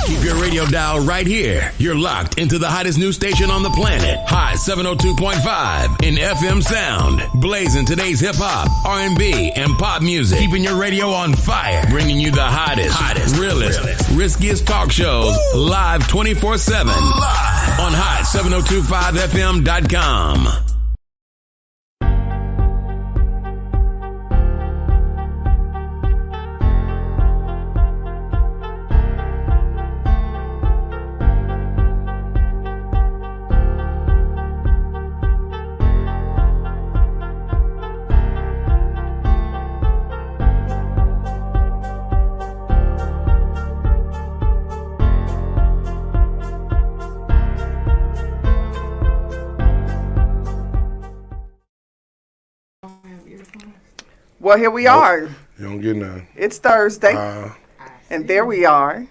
Keep your radio dial right here. You're locked into the hottest news station on the planet. Hot 702.5 in FM sound. Blazing today's hip hop, R&B, and pop music. Keeping your radio on fire. Bringing you the hottest, realest, riskiest talk shows live 24/7. Live on hot1025fm.com. Well, here we are. You don't get none. It's Thursday. And there we are.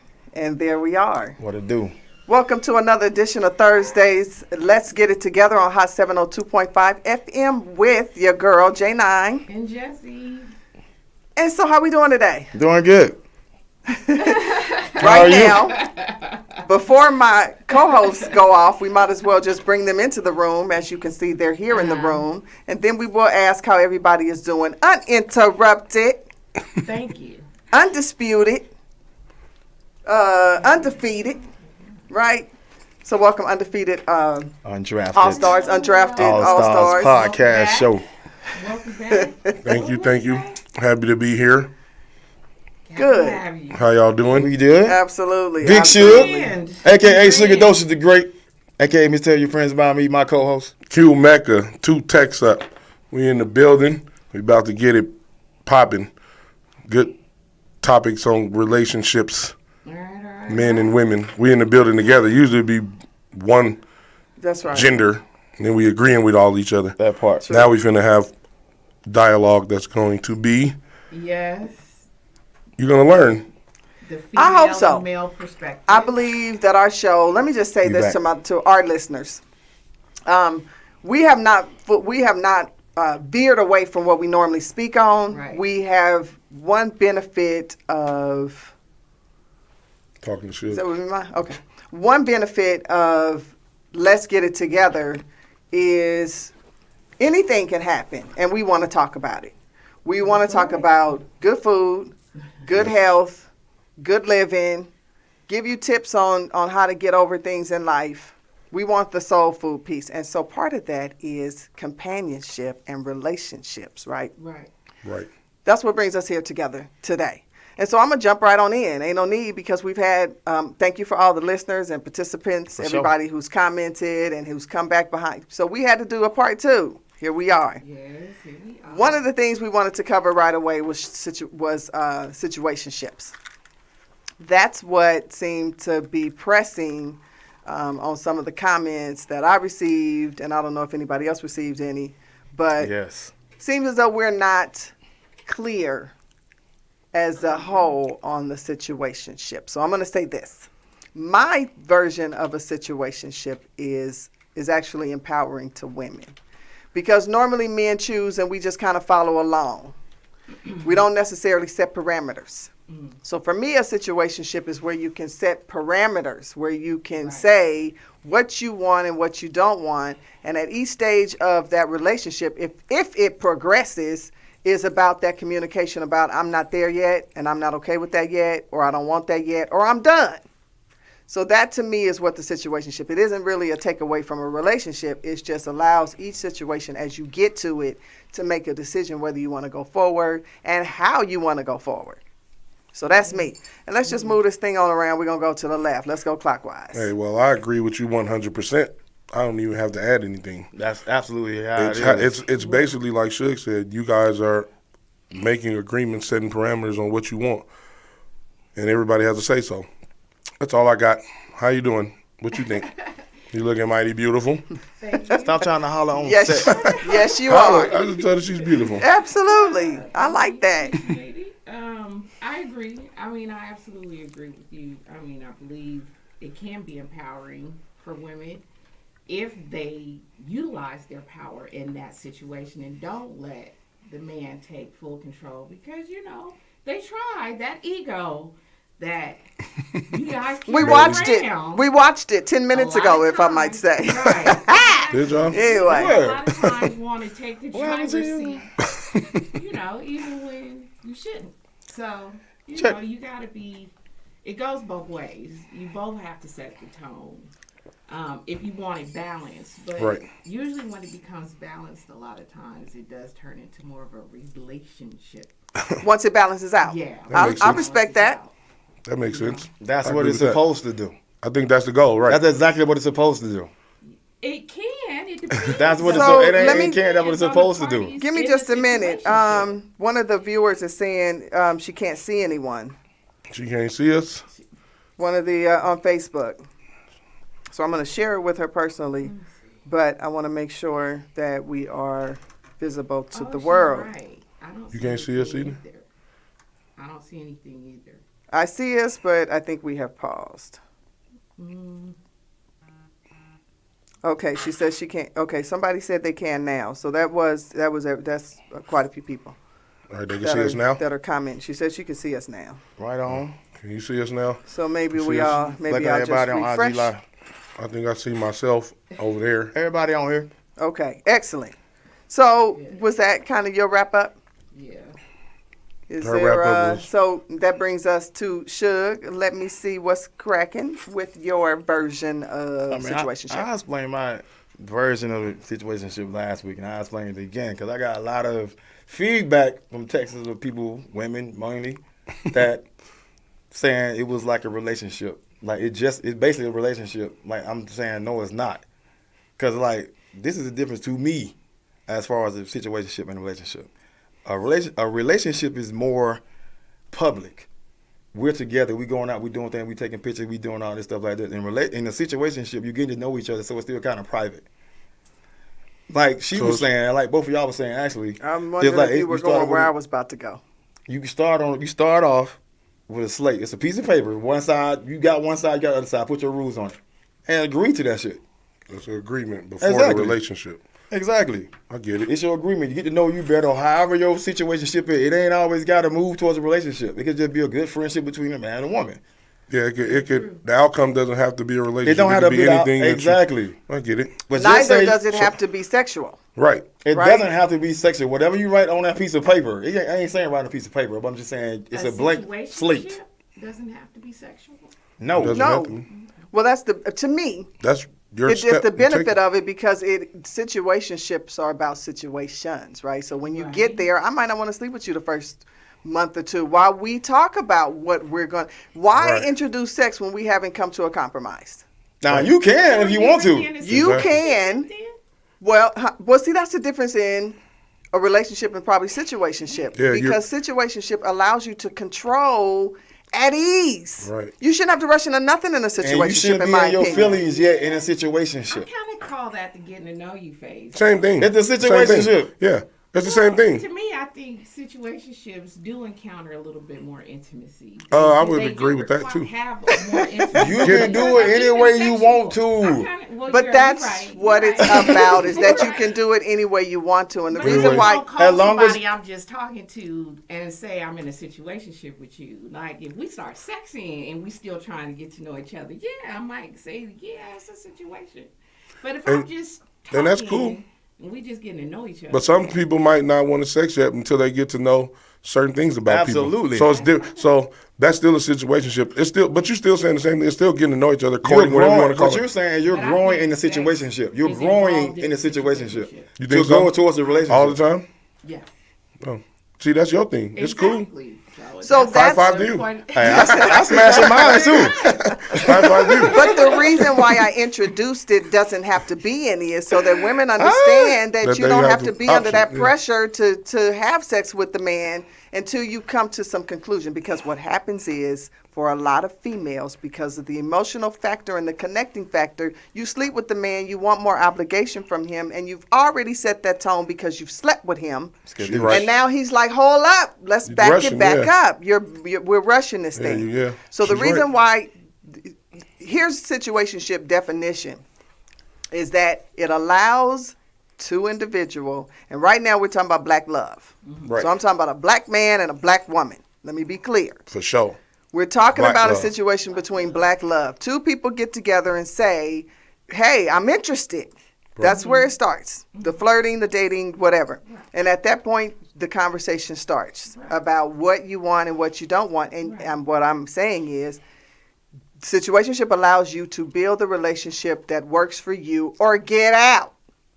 What it do? Welcome to another edition of Thursdays. Let's get it together on Hot 702.5 FM with your girl, J9. And Jesse. And so how we doing today? Doing good. Right now, before my co-hosts go off, we might as well just bring them into the room. As you can see, they're here in the room. And then we will ask how everybody is doing. Uninterrupted. Thank you. Undisputed. Undefeated. Right? So welcome, Undefeated Undrafted Undrafted Allstars Allstars. podcast show. Welcome back. Thank you. Happy to be here. Good. How y'all doing? We good? Absolutely. Big Absolutely. And a.k.a. Sugar Doses the Great, a.k.a. Miss Tell Your Friends About Me, my co-host. Q Mecca, 2 texts up. We in the building. We about to get it popping. Good topics on relationships, all right. men and women. We in the building together. Usually it'd be one That's right. gender, and then we agreeing with all each other. That part. Now we finna have dialogue that's going to be, Yes. you're gonna learn. The female I hope so. and male perspective. I believe that our show, let me just say this to our listeners. We have not veered away from what we normally speak on. Right. We have one benefit of, Talking shit. is that what we mean? Okay. One benefit of Let's Get It Together is anything can happen, and we want to talk about it. We want to talk about good food, good health, good living, give you tips on how to get over things in life. We want the soul food piece. And so part of that is companionship and relationships, right? Right. Right. That's what brings us here together today. And so I'm going to jump right on in. Ain't no need because we've had, thank you for all the listeners and participants, everybody who's commented and who's come back behind. So we had to do a part 2. Here we are. Yes, here we are. One of the things we wanted to cover right away was situationships. That's what seemed to be pressing on some of the comments that I received, and I don't know if anybody else received any, but Yes. seems as though we're not clear as a whole on the situationship. So I'm going to say this. My version of a situationship is actually empowering to women. Because normally men choose and we just kind of follow along. We don't necessarily set parameters. So for me, a situationship is where you can set parameters, where you can say what you want and what you don't want. And at each stage of that relationship, if it progresses, is about that communication about I'm not there yet and I'm not okay with that yet, or I don't want that yet, or I'm done. So that to me is what the situationship. It isn't really a takeaway from a relationship. It just allows each situation as you get to it to make a decision whether you want to go forward and how you want to go forward. So that's me. And let's just move this thing on around. We're going to go to the left. Let's go clockwise. Hey, well, I agree with you 100%. I don't even have to add anything. That's absolutely how it is. It's basically like Suge said. You guys are making agreements, setting parameters on what you want, and everybody has to say so. That's all I got. How you doing? What you think? You looking mighty beautiful. Thank you. Stop trying to holler on Yes, set. yes, you are. I just told her she's beautiful. Absolutely. I like that. I agree. I mean, I absolutely agree with you. I mean, I believe it can be empowering for women if they utilize their power in that situation and don't let the man take full control, because, you know, they try that ego. that you guys We carry watched around it. We watched it 10 minutes a lot ago, of if I might times. say. Right. Did y'all? Anyway. A lot of times want to take the happened driver's to you? seat, even when you shouldn't. So, you got to be, it goes both ways. You both have to set the tone if you want it balanced. But Right. usually when it becomes balanced, a lot of times it does turn into more of a relationship. Once it balances out. Yeah. makes I sense. respect that. That makes sense. That's I what agree it's with that. supposed to do. I think that's the goal, right? That's exactly what it's supposed to do. It can. It depends. That's what So, it let ain't me- can't. That's what it's supposed to do. Give me just a minute. One of the viewers is saying she can't see anyone. She can't see us. One of the on Facebook. So I'm going to share it with her personally, but I want to make sure that we are visible to the world. Right. I don't You can't see us anything either? I don't see anything either. I see us, but I think we have paused. Okay, she says she can't. Okay, somebody said they can now. So that's quite a few people All right, they can see us now. that are commenting. She said she can see us now. Right on. Can you see us now? So maybe See we us? all maybe Looking I'll at just everybody on IG refresh. Live. I think I see myself over there. Everybody on here. Okay, excellent. So was that kind of your wrap up? Yeah. Is Her there wrap-up was- so that brings us to Suge. Let me see what's cracking with your version of situationship. I explained my version of the situationship last week, and I explained it again because I got a lot of feedback from texts of people, women mainly, that saying it was like a relationship. Like it's basically a relationship. Like I'm saying, no, it's not. Because like this is the difference to me as far as a situationship and a relationship. A relationship is more public. We're together. We going out. We doing things. We taking pictures. We doing all this stuff like this. In a situationship, you getting to know each other, so it's still kind of private. Like she was saying, like both of y'all was saying, actually. I'm wondering like, if you were going where I was about to go. You start off with a slate. It's a piece of paper. One side, you got one side, you got the other side. Put your rules on it, and agree to that shit. It's an agreement before Exactly. the relationship. Exactly. I get it. It's your agreement. You get to know you better. However your situationship is, it ain't always got to move towards a relationship. It could just be a good friendship between a man and a woman. Yeah, it could. The outcome doesn't have to be a relationship. It don't have to be anything. exactly. I get it. But just Neither say- does it have to be sexual. Right. It right? doesn't have to be sexual. Whatever you write on that piece of paper, I ain't saying write on a piece of paper, but I'm just saying it's a blank slate. Situationship doesn't have to be sexual. No. Doesn't have No. to be. Well, that's to me. That's your It's step. just the You benefit take it. of it because situationships are about situations, right? So when you get there, I might not want to sleep with you the first month or two while we talk about what we're going. Why Right. introduce sex when we haven't come to a compromise? Now you can if you want to. You Exactly. can. Well, see, that's the difference in a relationship and probably situationship. Yeah, because situationship allows you to control at ease. Right. You shouldn't have to rush into nothing in a And you situationship, shouldn't in be my in your opinion. feelings yet in a I situationship. kind of call that the getting to know you phase. Same thing. It's a Same thing. situationship. Yeah, it's the same thing. To me, I think situationships do encounter a little bit more intimacy. I would They agree do with that, too. Have more intimacy. You can do it any way you want to. But that's what it's about, is that you can do it any way you want to. And the reason why, as long as- somebody I'm just talking to and say I'm in a situationship with you, like if we start sexing and we still trying to get to know each other, yeah, I might say, yeah, it's a situation. But if I'm just talking and that's cool. and we just getting to know each other. But some people might not want to sex yet until they get to know certain things about Absolutely. people. So it's different. So that's still a situationship. It's still, but you're still saying the same thing. It's still getting to know each other, You're courting, whatever you want growing. to call What you're it. saying, you're But I growing think in the sex situationship. You're is growing involved in the situationship. You To think so? go towards the relationship All the time. yeah. Oh, see, that's your thing. It's cool. Exactly. So that's High five the to you. point. Hey, I smashing mine too. High five you. but the reason why I introduced it doesn't have to be any is so that women understand that That you they don't have have to the be under that option, yeah. pressure to have sex with the man until you come to some conclusion. Because what happens is, for a lot of females, because of the emotional factor and the connecting factor, you sleep with the man, you want more obligation from him, and you've already set that tone because you've slept with him. She right. And now he's like, hold up, let's You're back rushing, it back yeah. up. We're rushing this thing. yeah. So the She's reason right. why, here's situationship definition, is that it allows two individual, and right now we're talking about black love. Right. So I'm talking about a black man and a black woman. Let me be clear. For sure. We're talking Black about love. a situation between black love. Two people get together and say, hey, I'm interested. That's where it starts. The flirting, the dating, whatever. And at that point, the conversation starts about what you want and what you don't want. And what I'm saying is, situationship allows you to build a relationship that works for you or get out.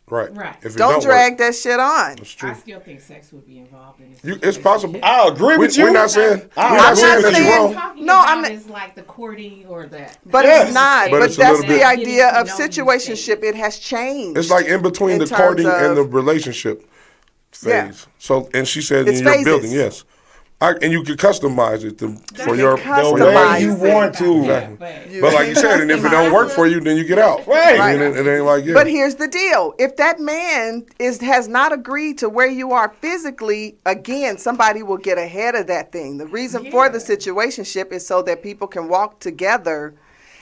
Right. Right. If it Don't drag work, that shit on. it's true. I still think sex would be involved in this. It's possible. I agree with you. We're not saying I'm that not you're saying- wrong. No, I'm not- It's like the courting or that. But Yes. it's not. But But it's a that's little the bit- idea of Getting to know you situationship. It has changed. It's like in between in the terms courting and the of- relationship phase. Yeah. So, and she said It's in your phases. building, yes. And you can customize it for your customize The way Customize you it. want to. Exactly. But like you said, and if it don't work for you, then you get out. Right. I mean, it ain't like, yeah. But here's the deal: if that man has not agreed to where you are physically, again, somebody will get ahead of that thing. The reason for the situationship is so that people can walk together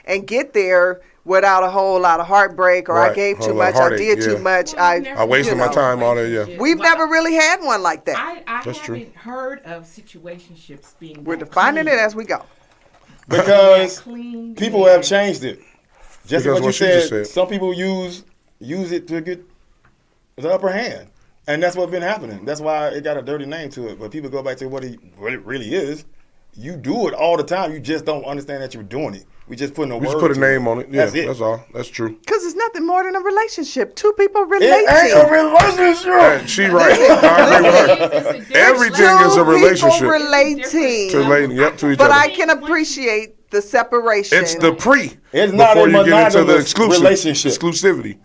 and get there without a whole lot of heartbreak, or I Right. gave Whole too lot of much, I heartache, did too yeah. much, I wasted my time all day, yeah. We've never really had one like that. I That's true. haven't heard of situationships being. We're that defining clean. it as we go. Because Clean people and- have changed it. Just Because what you what she just said, said. some people use it to get the upper hand. And that's what's been happening. That's why it got a dirty name to it. But people go back to what it really is. You do it all the time. You just don't understand that you're doing it. We just putting a We word just put a to name on it. Yeah, That's it. that's all. That's true. Because it's nothing more than a relationship. Two people It ain't a relating. relationship. And she right. I agree with her. Everything is a relationship. People relating. To relating, yep, to each But other. I can appreciate the separation. It's the pre. It's not before a you get into the monogamous relationship. exclusivity.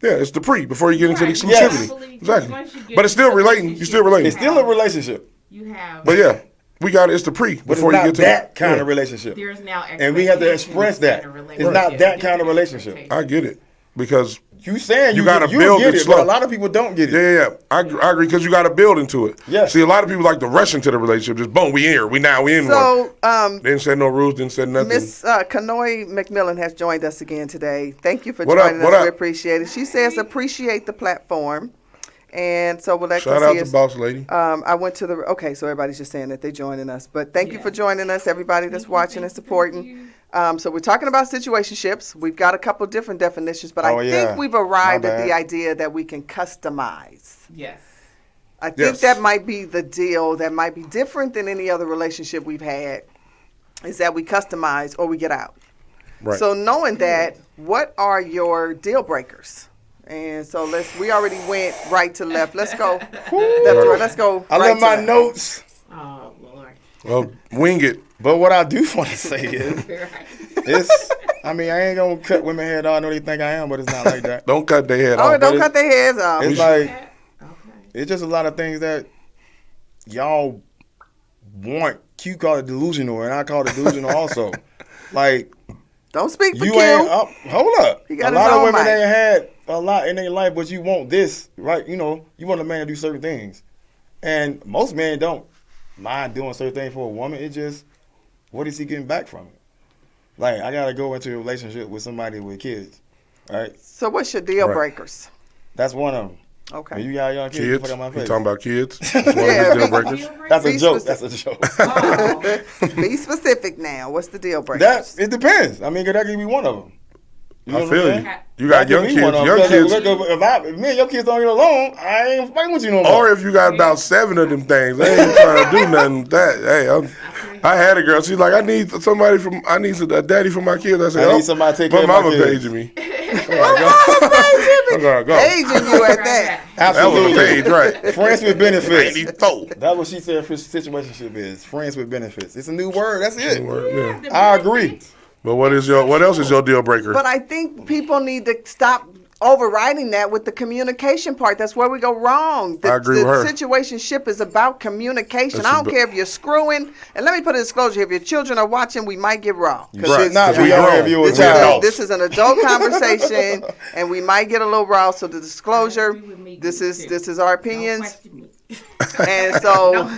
Yeah, it's the pre before you get into the Right. Yes. exclusivity. Once you Exactly. get But it's still into the relating. You're still relating. It's still a relationship. You have. But yeah, we got it. It's the pre But before it's you not get to that kind yeah. of relationship. There's now. And we have to express that. expectations in a It's not relationship. that kind of Different relationship. expectations. I get it because You saying You you gotta you build get it it, but slow. a lot of people don't get it. yeah. I agree because you got to build into it. Yes. See, a lot of people like to rush into the relationship. Just boom, we here. We in one. So, Didn't say no rules. Didn't say nothing. Miss Kanoy McMillan has joined us again today. Thank you for What up, joining what us. We up? appreciate it. She says appreciate the platform. And so we'll let Shout out to Boss Lady. I went to the, okay, so everybody's just saying that they're joining us. But thank you for joining us, everybody that's watching and supporting. So we're talking about situationships. We've got a couple different definitions, but Oh, I yeah. think we've arrived My at the bad. idea that we can customize. Yes. I think Yes. that might be the deal that might be different than any other relationship we've had, is that we customize or we get out. Right. So knowing that, what are your deal breakers? And so we already went right to left. Let's go. Left to right. Let's go. I right left to my left. notes, Oh Lord. Well, wing it. but what I do want to say is, Right. it's. I mean, I ain't gonna cut women head off. I know they think I am, but it's not like that. Don't cut their head Oh, off. don't it's- cut their heads off. It's like Okay. it's just a lot of things that y'all want. Q call it delusional, and I call it delusional also. Like Don't speak for you Q. ain't up. Hold up. He A got his lot of own women mic. ain't had a lot in their life, but you want this, right? You know, you want a man to do certain things, and most men don't mind doing certain things for a woman. It's just what is he getting back from it? Like I gotta go into a relationship with somebody with kids, right? So what's your deal Right. breakers? That's one of them. Okay. When you got young kids, you Kids. fuck up my You face. talking about kids? That's one Yeah. of his deal breakers. That's a Be joke. specific. That's a joke. Oh. Be specific now. What's the deal breakers? It depends. I mean, that could be one of them. You know I what feel I'm you. saying? You got That young could be kids. one of them. Young Because kids. if me and your kids don't get along, I ain't fighting with you no more. Or if you got about 7 of them things, I ain't trying to do nothing with that. Hey, I had a girl. She's like, I need a daddy for my kids. I said, I need somebody to take my care of my mama kids. paging me. Paging I'm gonna go. you at that. That was Absolutely. a page, right? Friends with benefits. 94. That's what she said for situationship is. Friends with benefits. It's a new word. That's it. Yeah. I agree. But what else is your deal breaker? But I think people need to stop overriding that with the communication part. That's where we go wrong. I agree with her. The situationship is about communication. It's I don't about- care if you're screwing. And let me put a disclosure: if your children are watching, we might get raw. 'Cause Right. it's- Not we be on grown. if you a We This is, adults. this is an adult conversation, and we might get a little raw. So the disclosure: this is our Don't opinions. question me. And so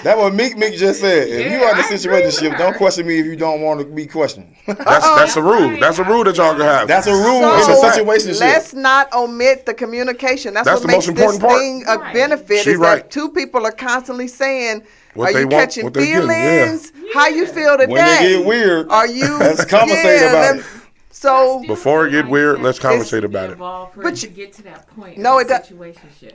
That what Meek just said. If you are in a I agree situationship, with don't her. question me if you don't want to be questioned. That's a rule. That's a rule that y'all can have. That's a rule. So It's a situationship. let's not omit the communication. That's That's what the makes most this important part. thing a Right. benefit. She Is right. that two people are constantly saying, What "Are they you want, catching what they getting, yeah. feelings? How you feel today? When they get weird, Are you? let's conversate about it. So Before it get weird, let's conversate But about it. But But you get to that point. No, of it does- situationship.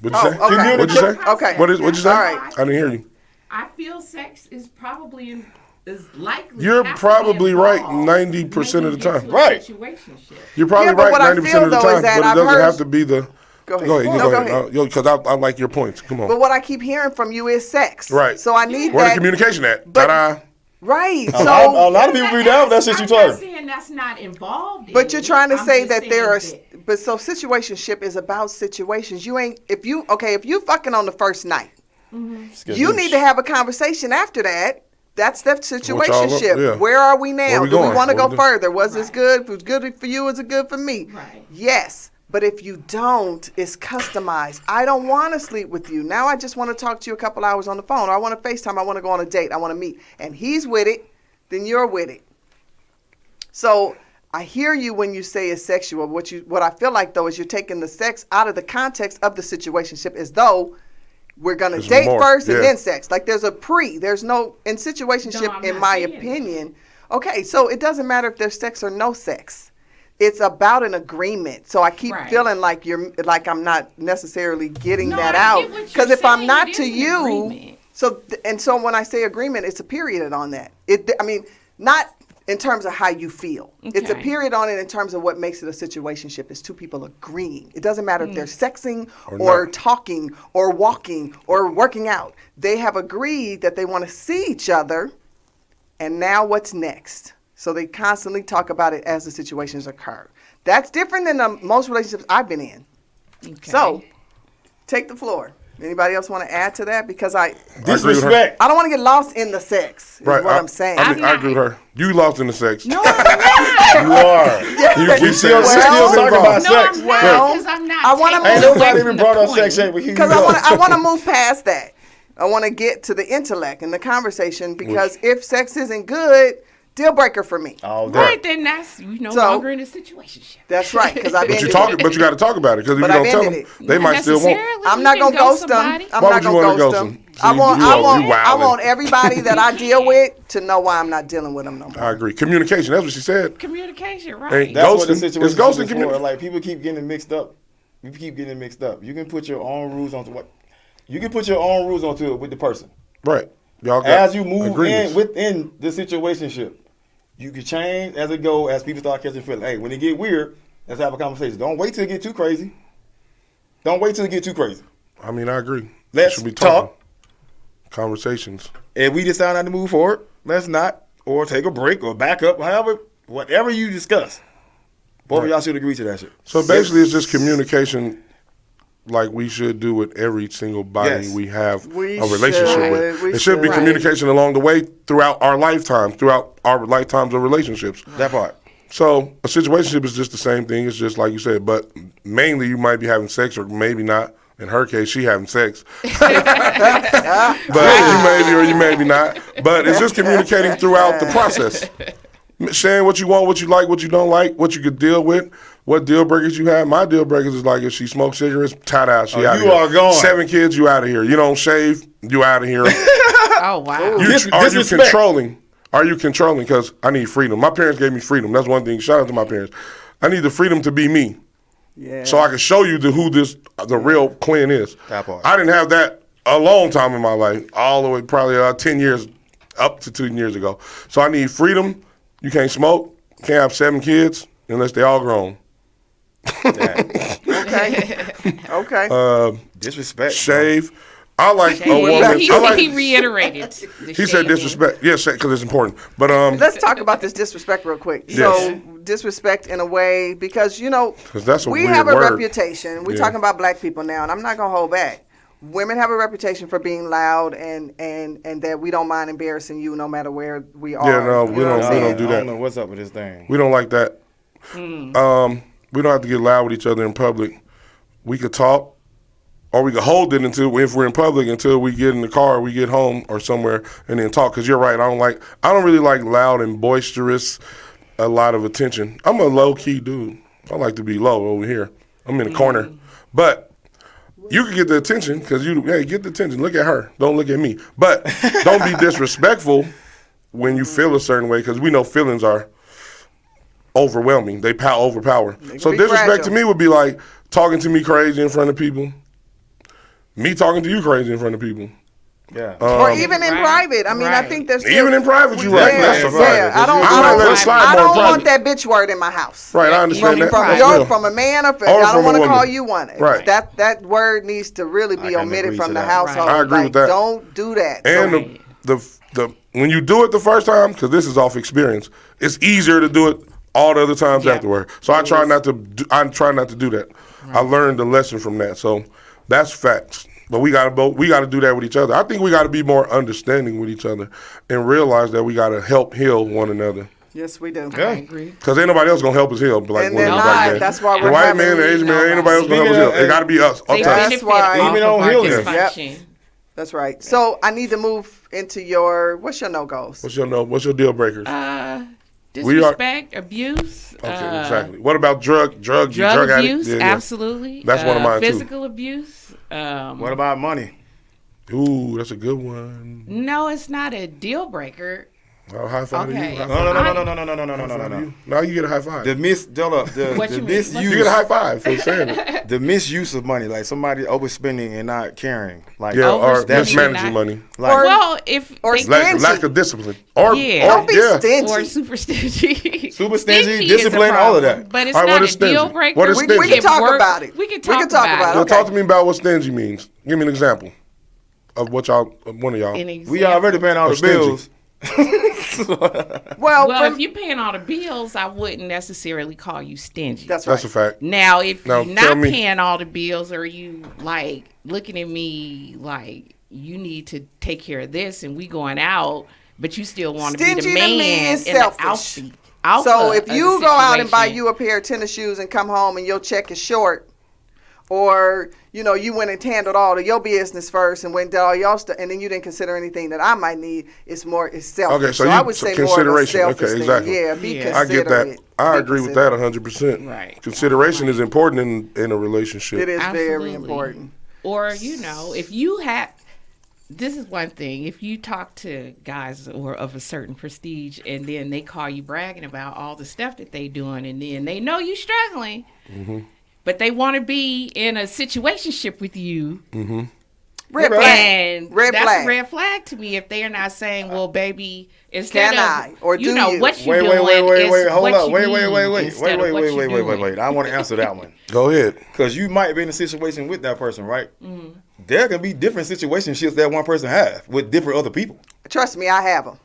What'd you say? Oh, okay. What'd you say? Okay. What'd you say? All right. I didn't hear you. I feel sex is probably is likely. You're has to be probably right involved 90% of the making it time. to a Right. situationship. You're probably Yeah, but right what I 90% feel, of the though, time, is that but it I've doesn't heard- have to be the. Go ahead. Go ahead. No, You go go ahead. ahead. Because I like your points. Come on. But what I keep hearing from you is sex. Right. So I need Where the that. communication at? But- Ta-da. Right. A So. lot of people be down with that shit you I'm not talking. saying that's not involved. In But you're it. trying to I'm say just that there are, saying that- but so situationship is about situations. You ain't, if you fucking on the first night, you need to have a conversation after that. That's the situationship. yeah. Where are we now? Where we Do we going? want to What go we do? further? Was this Right. good? If it was good for you, is it good for me? Right. Yes. But if you don't, it's customized. I don't want to sleep with you. Now I just want to talk to you a couple hours on the phone. Or I want to FaceTime. I want to go on a date. I want to meet. And he's with it, then you're with it. So I hear you when you say it's sexual. What I feel like though is you're taking the sex out of the context of the situationship, as though we're gonna There's date more, first and yeah. then sex. Like there's there's no in No, situationship, I'm in not my saying opinion. Okay, so it doesn't matter if there's sex or no sex. It's about an agreement. So I keep Right. feeling like I'm not necessarily getting No, that I out. get what you're Because if I'm saying. not It to is an you, agreement. so when I say agreement, it's a period on that. Not in terms of how you feel. It's a Okay. period on it in terms of what makes it a situationship. It's two people agreeing. It doesn't matter if they're sexing Or or not. talking or walking or working out. They have agreed that they want to see each other. And now what's next? So they constantly talk about it as the situations occur. That's different than most relationships I've been in. Okay. So take the floor. Anybody else want to add to that? Because I agree with her. Disrespect. don't want to get lost in the sex, is Right. what I'm saying. I agree with her. You lost in the sex. No, I'm not. You are. You keep still saying sex talking is about involved. No, sex. I'm Well, not. Because I'm not. I wanna taking move- it Ain't away nobody from even the brought up point. sex yet, but here you Because go. I want to move past that. I want to get to the intellect and the conversation. Because if sex isn't good, deal breaker for me. All day. Right, then that's you no So- longer in a situationship. That's right. Because I've But ended you talk. it. But you got to talk about it because if But you don't I've tell them, ended it. they might still want. I'm not gonna ghost them. I'm Why not would you gonna wanna ghost ghost them. them? I See, want you wildin'. I want everybody that I deal with to know why I'm not dealing with them no more. I agree. Communication. That's what she said. Communication, right? Ain't That's what the Ghosting. situation It's ghosting is for. communication. Like people keep getting mixed up. You keep getting mixed up. You can put your own rules onto what. You can put your own rules onto it with the person. Right. Y'all got As you move agreements. in within the situationship, you can change as it go. As people start catching feeling, hey, when it get weird, let's have a conversation. Don't wait till it get too crazy. Don't wait till it get too crazy. I mean, I agree. Let's Should be talk. talking. Conversations. If we decide not to move forward, let's not, or take a break, or back up, however, whatever you discuss. Both of y'all should agree to that shit. So basically, it's just communication, like we should do with every single body Yes. we have We a relationship should. with. We It should be should. communication along the way throughout our lifetimes of relationships. That part. So a situationship is just the same thing. It's just like you said, but mainly you might be having sex or maybe not. In her case, she having sex. But you maybe or you maybe not. But it's just communicating throughout the process. Saying what you want, what you like, what you don't like, what you could deal with, what deal breakers you have. My deal breakers is like if she smokes cigarettes, tie-dye, she out of you here. are gone. 7 kids, you out of here. You don't shave, you out of here. Oh wow. Are you Disrespect. controlling? Are you controlling? Because I need freedom. My parents gave me freedom. That's one thing. Shout out to my parents. I need the freedom to be me. Yeah. So I can show you who the real Quinn is. That part. I didn't have that a long time in my life, all the way probably 10 years, up to 2 years ago. So I need freedom. You can't smoke. Can't have 7 kids unless they all grown. Okay. Disrespect. Shave. I like a woman. He reiterated. He said disrespect. Yes, because it's important. But Let's talk about this disrespect real quick. Yes. So disrespect in a way because 'Cause that's a we weird have a word. reputation. We're Yeah. talking about black people now, and I'm not gonna hold back. Women have a reputation for being loud and that we don't mind embarrassing you no matter where we are. Yeah, no, You we know don't- what I'm we saying? don't do I that. don't know what's up with this thing. we don't like that. We don't have to get loud with each other in public. We could talk. or we can hold it until if we're in public until we get in the car, we get home or somewhere, and then talk. Because you're right, I don't really like loud and boisterous, a lot of attention. I'm a low key dude. I like to be low over here. I'm in the corner, but you can get the attention because get the attention. Look at her. Don't look at me. But don't be disrespectful when you feel a certain way, because we know feelings are overwhelming. They overpower. So disrespect to me would be like talking to me crazy in front of people. Me talking to you crazy in front of people. Yeah. Or even in private. I mean, I think that's even in private. You're right. That's a fact. Yeah, I don't want that bitch word in my house. Right. I understand that. From a man or I don't want to call you one. Right. That word needs to really be omitted from the household. I agree with that. Don't do that. And the when you do it the first time, because this is off experience, it's easier to do it all the other times afterward. So I try not to do that. Right. I learned the lesson from that. So that's facts. But we gotta do that with each other. I think we gotta be more understanding with each other and realize that we gotta help heal one another. Yes, we do. Yeah. I agree. Because ain't nobody else gonna help us heal. Like, and they're not. That's why we're the white man, the Asian man, ain't nobody else gonna help us heal. It gotta be us. That's why. Even on healing. Yep. That's right. So I need to move into what's your no-goes? What's your deal breakers? Disrespect, abuse. Okay, exactly. What about drug abuse? Yeah, absolutely. That's one of mine physical abuse. What about money? Ooh, that's a good one. No, it's not a deal breaker. I'll high five to you. No. Now you get a high five. The misuse. You get a high five for saying it. The misuse of money, like somebody overspending and not caring, like or mismanaging money, like, or lack of discipline, or don't be stingy, or super stingy, discipline, all of that. But it's not a deal breaker. What is stingy? We can talk about it. We can talk about it. Okay. Talk to me about what stingy means. Give me an example of one of y'all. We already paying all the bills. Well, if you're paying all the bills, I wouldn't necessarily call you stingy. That's right. That's a fact. Now, if you're not paying all the bills, or you like looking at me like you need to take care of this, and we going out, but you still want to be the man in the outfit. So if you go out and buy you a pair of tennis shoes and come home and your check is short, or you went and handled all of your business first and went to all y'all stuff, and then you didn't consider anything that I might need. It's selfish. Okay, so I would say consideration. More of a selfish okay, exactly. thing. Yeah, be considerate. I get that. I agree with that 100%. Right. Consideration is important in a relationship. It is very important. Or if you have. This is one thing. If you talk to guys or of a certain prestige, and then they call you bragging about all the stuff that they doing, and then they know you struggling. Mm-hmm. But they want to be in a situationship with you. Mm-hmm. Red flag. And that's a red flag to me if they are not saying, well, baby, instead of what you doing. Wait, hold up. Wait. I want to answer that one. Go ahead. Because you might be in a situation with that person, right? Mm-hmm. There can be different situationships that one person have with different other people. Trust me, I have them.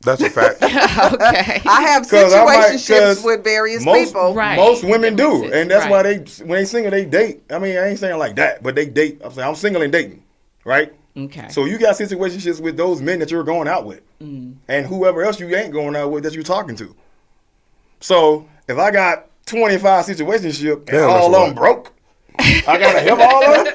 That's a fact. Okay. I have situationships with various people. Right. Most women do. And that's why when they single, they date. I mean, I ain't saying like that, but they date. I'm saying I'm single and dating. Right? Okay. So you got situationships with those men that you're going out with. And whoever else you ain't going out with that you're talking to. So if I got 25 situationships and all of them broke, I gotta help all of them.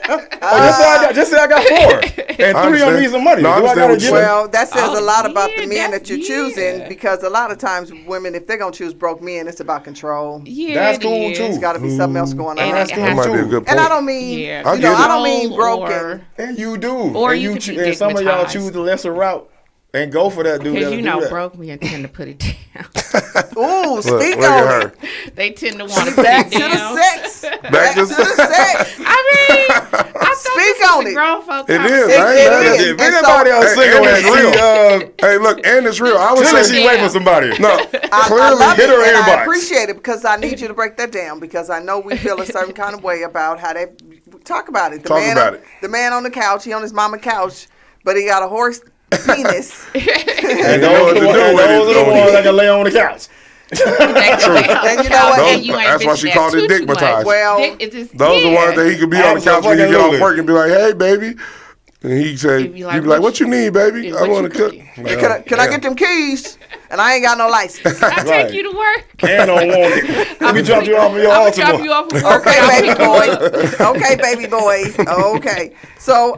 Just say I got 4, and 3 of them need some money. That says a lot about the men that you're choosing, because a lot of times women, if they're gonna choose broke men, it's about control. Yeah, that's cool too. There's got to be something else going on. That might be a good point. And I don't mean, I don't mean broken. And you do. Or and some of y'all choose the lesser route and go for that dude. Because broke men tend to put it down. Ooh, speak on it. They tend to want to put it down. Back to the sex. I mean, I speak on it. Grown folk it is. If anybody else single and real, hey, look, and it's real. I would say she wait for somebody. No, clearly hit her inbox. I appreciate it, because I need you to break that down, because I know we feel a certain kind of way about how they talk about it. The man on the couch, he on his mama couch, but he got a horse penis. And those are the ones that can lay on the couch. True. And you know what? That's why she called it dickmatized. Well, those are the ones that he could be on the couch when you get off work and be like, hey, baby, And he said, He'd be like, you'd be like, what you need, baby? Yeah, I what want you to cook. cooking? Can I get them keys? And I ain't got no license. I take Right. you to work. And don't want it. Let me drop you off in your I'm gonna drop Baltimore. you off of work. Okay, I'll baby pick you up. boy. Okay, baby boy. Okay. So,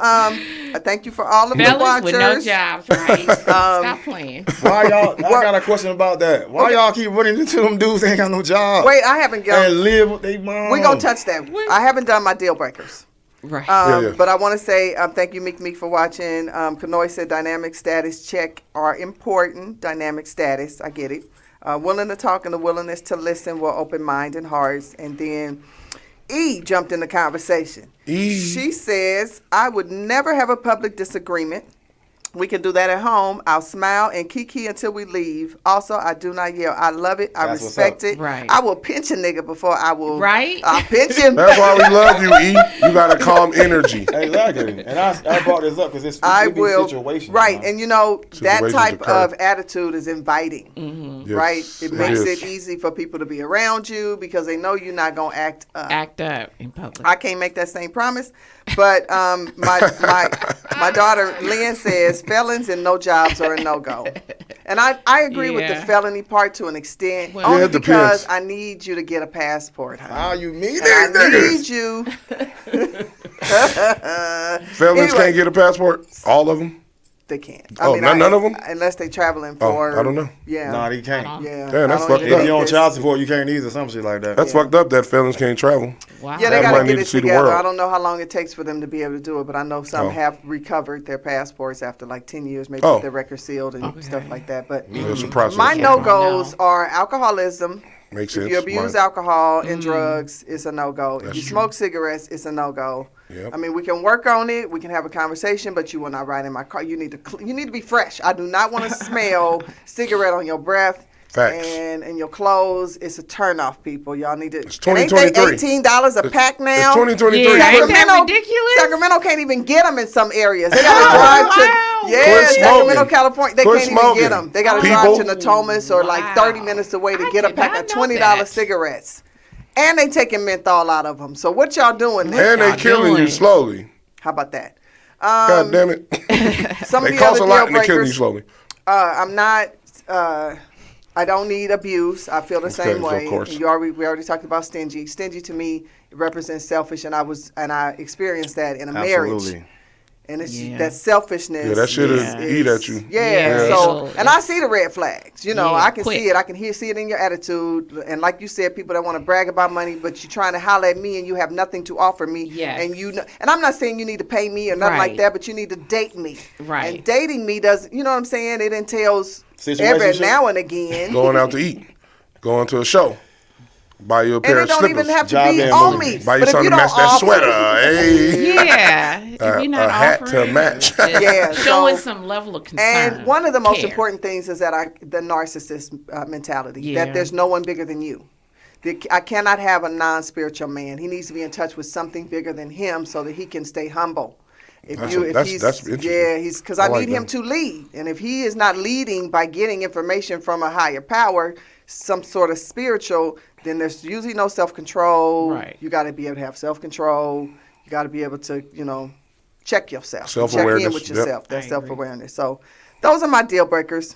thank you for all of the Fellas watchers. with no jobs, right? Stop playing. Why y'all? I got a question about that. Why y'all keep running into them dudes that ain't got no job? Wait, I haven't And gone. live with they mom. We're going to touch that. I haven't done my deal breakers. Right. Yeah. But I want to say thank you, Meek, for watching. Kanoy said dynamic status check are important. Dynamic status, I get it. Willing to talk and the willingness to listen will open mind and hearts. And then E jumped in the conversation. She says, I would never have a public disagreement. We can do that at home. I'll smile and kiki until we leave. Also, I do not yell. I love it. I That's what's respect up. it. Right. I will pinch a nigga before I will. Right. I'll pinch him. That's why we love you, E. You got a calm energy. Exactly. And I brought this up because it's I it be will. situations. Right. man. And you know, that Situations type occur. of attitude is inviting. Mm-hmm. Yes, Right. It makes is. it easy for people to be around you because they know you're not going to act up. Act up in public. I can't make that same promise, but my daughter Lynn says felons and no jobs are a no-go, and I agree with the Yeah. felony part to an extent, Well, only Yeah, it because depends. I need you to get a passport, honey. Ah, you need And these I niggas. need you. Felons Anyway. can't get a passport? All of them? They can't. Oh, none of them? unless they traveling Oh, for. I don't know. Yeah. Nah, he can't. Yeah. Damn, that's I don't fucked even up. If you on think child this- support, you can't either. Some shit like that. That's fucked up that felons can't travel. Wow. Yeah, they Everybody got to need get to it see the together. world. I don't know how long it takes for them to be able to do it, but I know some Oh. have recovered their passports after like 10 years, maybe Oh. get their record sealed and stuff like that. But There's a process. my Yeah. no-goes No. are alcoholism. Makes If sense. you abuse Right. alcohol and drugs, it's a no-go. If That's you true. smoke cigarettes, it's a no-go. Yep. I mean, we can work on it. We can have a conversation, but you will not ride in my car. You need to be fresh. I do not want to smell cigarette on your breath. Facts. And your clothes. It's a turnoff, people. Y'all need to. It's and ain't they 2023. $18 a pack now? It's 2023. Yeah, ain't that Sacramento, ridiculous? Sacramento can't even get them in some areas. They got to drive wow. to Quit Sacramento, smoking. California. They Quit can't even get smoking. them. They got to People. drive to Natomas or like 30 minutes away to I get a did pack not of know $20 that. cigarettes. And they taking menthol out of them. So what y'all doing now? And they y'all killing you doing? slowly. How about that? God damn it. Some They of the cost other a lot deal and they killing you breakers. slowly. I'm not. I don't need abuse. I feel the same Okay, way. of course. We already talked about stingy. Stingy to me represents selfish, and I experienced that in a marriage. Absolutely. And it's Yeah. that selfishness. Yeah, that shit is Yeah. eat at you. Yeah. Yeah. So, Yeah. and I see the red flags. You know, Yeah, I can quick. see it. I can see it in your attitude. And like you said, people that want to brag about money, but you're trying to holler at me and you have nothing to offer me. Yes. And and I'm not saying you need to pay me or nothing like Right. that, but you need to date me. Right. And dating me does, you know what I'm saying? It entails every Situationship? now and again. Going out to eat. Going to a show. Buy you a And pair it of don't slippers. even have to Job be and on movie. me. Buy you But if something you to don't match that offer, sweater. Hey. Yeah. If you're not a hat to offering, match. just Yeah, showing so- some level of concern. And one of the most care. important things is that the narcissist mentality, Yeah. that there's no one bigger than you. I cannot have a non-spiritual man. He needs to be in touch with something bigger than him so that he can stay humble. That's interesting. Yeah, because I I like need him that. to lead. And if he is not leading by getting information from a higher power, some sort of spiritual, then there's usually no self-control. Right. You got to be able to have self-control. You got to be able to, check yourself. Check in Self-awareness, with yep. yourself. I That's agree. self-awareness. So those are my deal breakers.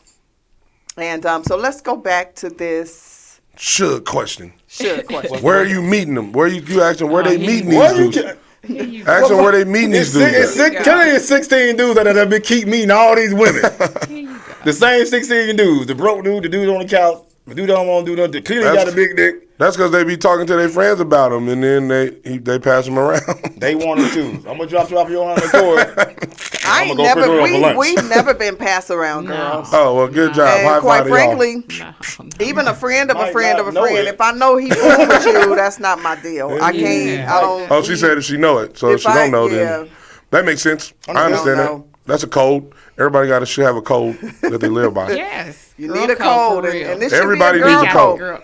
And so let's go back to this Should question. question. Where are you meeting them? Where you ask them where they he- meeting Why these you dudes? Here you Ask them where they meeting these dudes. Kelly is 16 dudes that have been keep meeting all these women. Here you go. The same 16 dudes. The broke dude, the dude on the couch, the dude don't want to do nothing. Clearly That's- got a big dick. That's because they be talking to their friends about them, and then they pass them around. They want it too. I'm gonna drop you off your Honda Accord. I I'ma ain't go pick her up for lunch. we've never been pass around No. girls. Oh well, good job. And High quite five to y'all. frankly, No, no. even a friend of a Might friend not of a know friend, it. if I know he fool with you, that's not my deal. I can't. Yeah. I don't. Oh, she said if she know it. So if If she I- don't know, yeah. then that makes sense. I don't understand know. that. That's a code. Everybody should have a code that they live by. Yes. You Girl need a code, for and, real. and this should Everybody be a girl needs a code. code.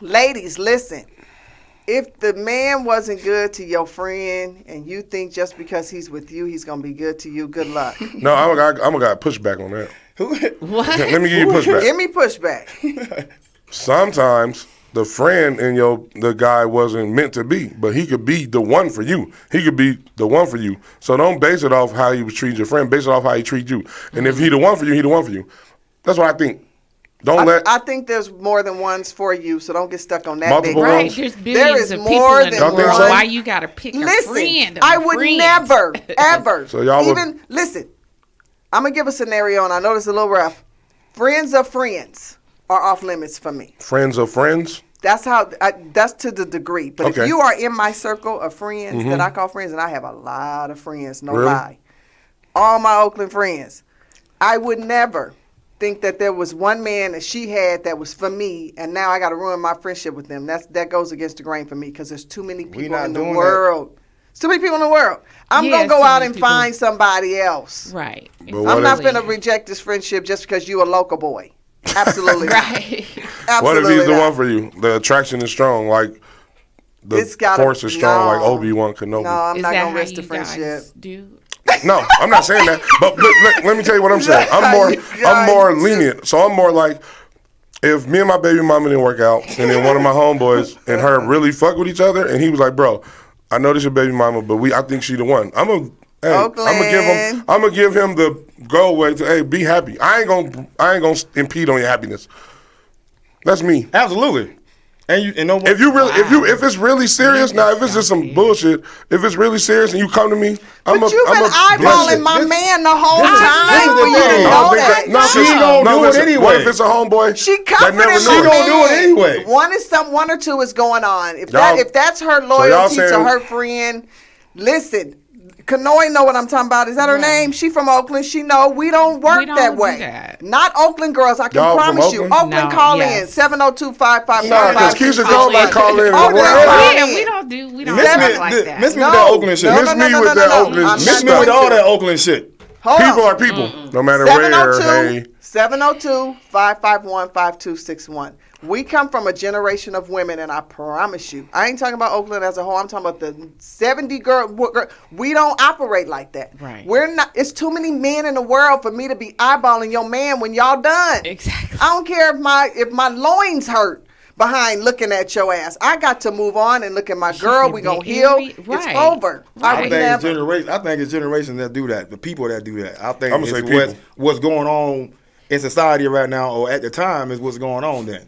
Ladies, listen. If the man wasn't good to your friend, and you think just because he's with you, he's gonna be good to you, good luck. No, I'm gonna got pushback on that. What? Let me give you pushback. Give me pushback. Sometimes the friend and the guy wasn't meant to be, but he could be the one for you. He could be the one for you. So don't base it off how he was treating your friend. Base it off how he treats you. And if he the one for you, he the one for you. That's what I think. I think there's more than ones for you, so don't get stuck on that. Multiple big Right, ones? there's billions of people in the Y'all think world. so? Why you gotta pick a friend? I would never, ever. So y'all even listen. I'm gonna give a scenario, and I know this is a little rough. Friends of friends are off limits for me. Friends of friends? That's how. That's to the degree. But Okay. if you are in my circle of friends that I call friends, and I have a lot of friends, no Really? lie, all my Oakland friends, I would never think that there was one man that she had that was for me, and now I got to ruin my friendship with them. That goes against the grain for me because there's too many people not in the doing that. world. There's too many people in the world. I'm Yeah, gonna go too out many and people. find somebody else. Right. But what I'm not if- gonna reject this friendship just because you a local boy. Absolutely not. Right. What if Absolutely he's the not. one for you? The attraction is strong, like the It's gotta- force is strong, like no. Obi-Wan Kenobi. No, I'm Is not that gonna how risk you the friendship. guys do? No, I'm not saying that. But let me tell you what I'm saying. I'm more lenient. So I'm more like, if me and my baby mama didn't work out, and then one of my homeboys and her really fuck with each other, and he was like, "Bro, I know this your baby mama, but I think she the one." I'm gonna give him the go away to, hey, be happy. I ain't gonna impede on your happiness. That's me. Absolutely. And no, If it's really serious, now if it's just some bullshit, if it's really serious and you come to me, But you've been eyeballing my man the whole this is time. the for you to thing. know think that. no, She gonna do it anyway. What if it's a homeboy? She that confident never in She my knew? gonna do it man. anyway. One or two is going on. If Y'all- that's her y'all loyalty to saying- her friend, listen. Kanoy know what I'm talking about. Is that her name? She from Oakland. She know we don't work don't that do way. that. Not Oakland girls. I can Y'all from promise you. Oakland? Oakland, No, call yes. in 702-555. Nah, because Keisha Jones like call in. Oh, and they're work. calling Yeah, in. we don't Miss talk me, like that. miss me with that Oakland shit. Miss me with that Oakland I'm shit. Miss me not with going all to. that Oakland shit. Hold People on. are people, no matter where. Hey, 702-551-5261. We come from a generation of women, and I promise you, I ain't talking about Oakland as a whole. I'm talking about the 70 girl. We don't operate like that. Right. We're not. It's too many men in the world for me to be eyeballing your man when y'all done. Exactly. I don't care if my loins hurt behind looking at your ass. I got to move on and look at my girl. said We gonna be heal. eerie. It's Right. over. Right. I would I never. think it's generations that do that. The people that do that. I think I'ma it's say people. what's going on in society right now, or at the time, is what's going on then.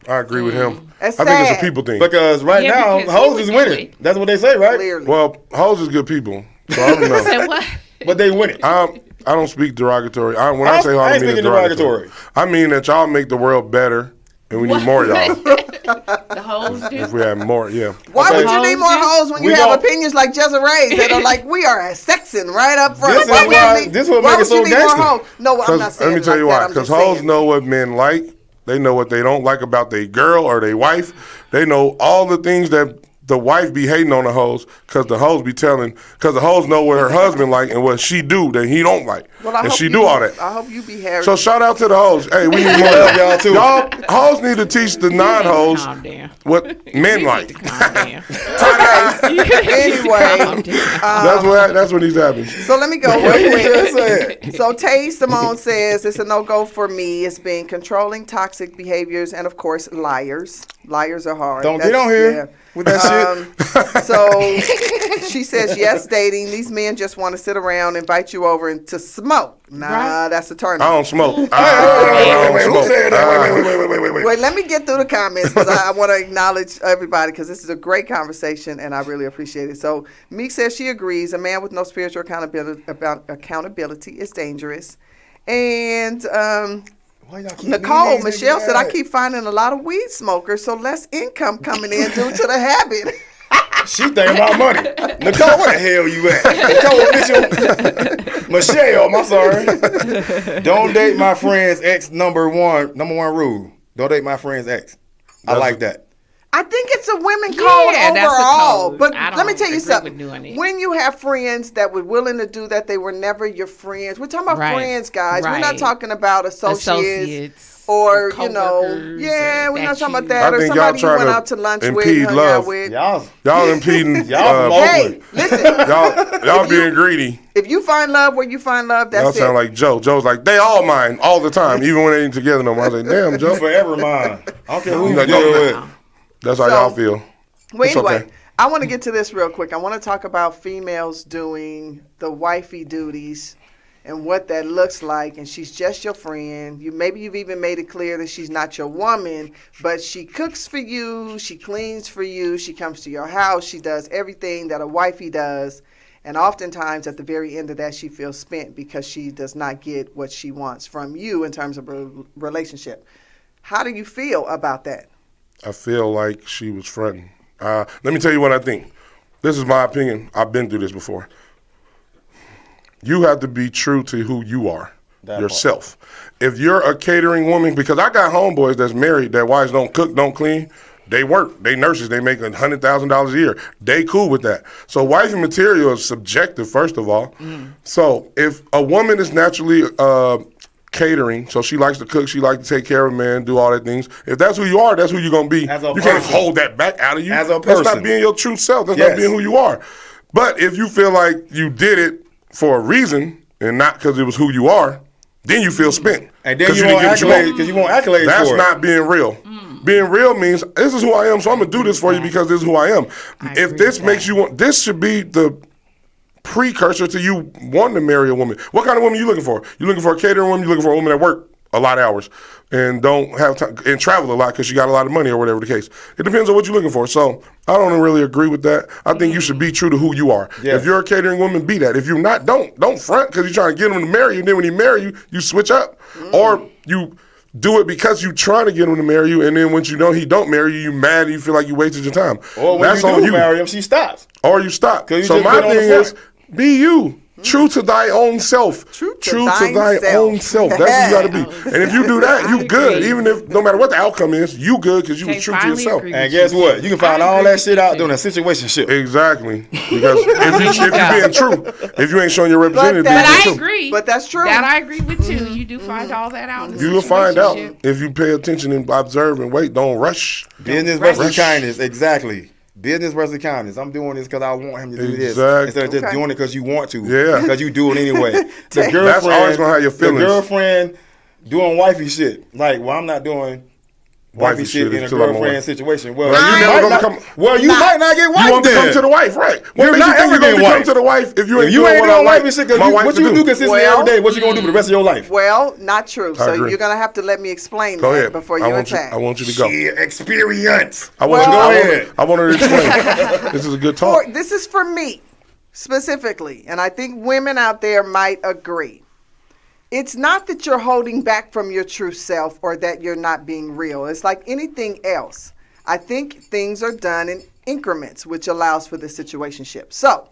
I agree with him. That's I think it's a sad. people thing. Because right Yeah, now, because he hoes would is do winning. it. That's what they say, right? Clearly. Well, hoes is good people, so I don't know. Said what? But they winning. I don't speak derogatory. When I I say hoe, ain't I mean speaking it derogatory. derogatory. I mean that y'all make the world better, and we need more of y'all. The hoes do. If we had more, yeah. Why Okay. would you need more hoes when you We have don't- opinions like Jezza Ray's that are like, we are sexing right up front? This is Why would why- you need- this what why make it would you so need more gangster. hoes? No, I'm not saying Let me tell it you like why. that. I'm Because just hoes saying. know what men like. They know what they don't like about their girl or their wife. They know all the things that the wife be hating on the hoes because the hoes be telling, because the hoes know what her husband like and what she do that he don't like. Well, I and hope she you- do all that. I hope you be Harry. So shout out to the hoes. Hey, we need more love of y'all too. Y'all hoes need to teach the non-hoes Calm down. what men You like. need to calm down. Anyway, Calm down. That's what needs to happen. so let me go real quick. That's So Tay Simone says it's a no-go for me. It's being controlling toxic behaviors and, of course, liars. Liars are hard. Don't get on here yeah. with that shit. So she says, yes, dating. These men just want to sit around, invite you over and to smoke. Nah, Right. that's a turn I off. don't smoke. Wait, I who don't said smoke. that? Wait. Wait, let me get through the comments because I want to acknowledge everybody because this is a great conversation and I really appreciate it. So Meek says she agrees. A man with no spiritual accountability is dangerous. And Why y'all keep Nicole, these Michelle niggas said, I mad? keep finding a lot of weed smokers, so less income coming in due to the habit. She thinking about money. Nicole, where the hell you at? Nicole Mitchell. Michelle, I'm sorry. Don't date my friend's ex. Number one rule. Don't date my friend's ex. I like that. I think it's a women code Yeah, that's a overall. code. But I let me don't tell you agree something. with doing it. When you have friends that were willing to do that, they were never your friends. We're talking about Right. friends, guys. We're not Right. talking about associates. Or, or you know, coworkers yeah, or we're not that talking about you- that. I Or think y'all somebody you trying went to out to lunch with, impede hung love. out with. Y'all impeding. Y'all Hey, listen, y'all being greedy. if you find love where you find love, Y'all that's sound it. like Joe. Joe's like, they all mine all the time, even when they ain't together no more. I was like, damn, You Joe. forever mine. I don't care who You you like, deal no, with. That's how y'all feel. Well, It's anyway, okay. I want to get to this real quick. I want to talk about females doing the wifey duties and what that looks like. And she's just your friend. Maybe you've even made it clear that she's not your woman, but she cooks for you, she cleans for you, she comes to your house, she does everything that a wifey does. And oftentimes at the very end of that, she feels spent because she does not get what she wants from you in terms of a relationship. How do you feel about that? I feel like she was fronting. Let me tell you what I think. This is my opinion. I've been through this before. You have to be true to who you are, yourself. If you're a catering woman, because I got homeboys that's married, their wives don't cook, don't clean, they work, they nurses, they make $100,000 a year. They cool with that. So wifey material is subjective, first of all. So if a woman is naturally catering, so she likes to cook, she likes to take care of a man, do all that things. If that's who you are, that's who you're going to be. As a You can't person. hold that back out of you. As a That's person. not being your true self. That's Yes. not being who you are. But if you feel like you did it for a reason and not because it was who you are, then you feel spent. And then 'Cause you didn't want get what accolades because you want accolades That's for it. not being real. Being real means this is who I am, so I'm going to do this for you because this is who I am. If this makes you want, this should be the precursor to you wanting to marry a woman. What kind of woman you looking for? You looking for a catering woman? You looking for a woman that work a lot of hours and don't have time and travel a lot because she got a lot of money or whatever the case. It depends on what you're looking for. So I don't really agree with that. I think you should be true to who you are. Yeah. If you're a catering woman, be that. If you're not, don't front because you're trying to get him to marry you. And then when he marry you, you switch up, or you do it because you trying to get him to marry you. And then once you know he don't marry you, you mad and you feel like you wasted your time. Or when That's you on do you. marry him, she stops. Or you stop. 'Cause you So just my been on the thing is, front. be you. True to thy own self. True to thy thine own self. self. That's what you got to be. And if you do that, I you good. agree. Even if, no matter what the outcome is, you good because you was Okay, true to finally yourself. agree. And guess what? You can find I all agree that with shit you out too. doing a situationship. Exactly. Because if you're being true, if you ain't showing your representative, that- But being I true, agree. But that's true. That I agree with you. You do find all that out. In the you will find out situationship. if you pay attention and observe and wait. Don't rush. Business Rush. versus kindness. Exactly. Business versus kindness. I'm doing this because I want him to do this. Exactly. Instead of just Okay. doing it because you want to. Yeah. Because you do it anyway. The That's girlfriend, always gonna have your feelings. The girlfriend doing wifey shit. Like, well, I'm not doing wifey shit in a until I'm girlfriend wife. situation. Well, Well, you never gonna come. Well, you might not get wife You won't then. become to the wife, right? What You're makes you not think ever you're gonna getting become wife. to the wife if you ain't If you doing ain't what I doing like wifey shit, 'cause my you, wife what to you do? do consistently Well, every day, what you gonna do for the rest of your life? Well, not true. I So agree. you're going to have to let me explain Go that ahead. before you I want attack. you. I want you to go. Shit, experience. I want Well, you. go ahead. I want her to explain. This is a good talk. This is for me specifically, and I think women out there might agree. It's not that you're holding back from your true self or that you're not being real. It's like anything else. I think things are done in increments, which allows for the situationship. So,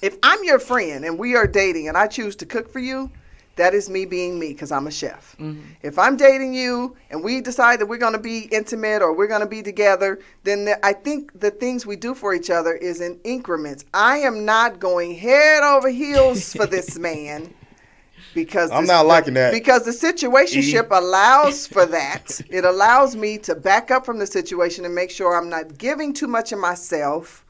if I'm your friend and we are dating and I choose to cook for you, that is me being me because I'm a chef. If I'm dating you and we decide that we're going to be intimate or we're going to be together, then I think the things we do for each other is in increments. I am not going head over heels for this man. Because I'm not liking that. Because the situationship allows for that. It allows me to back up from the situation and make sure I'm not giving too much of myself.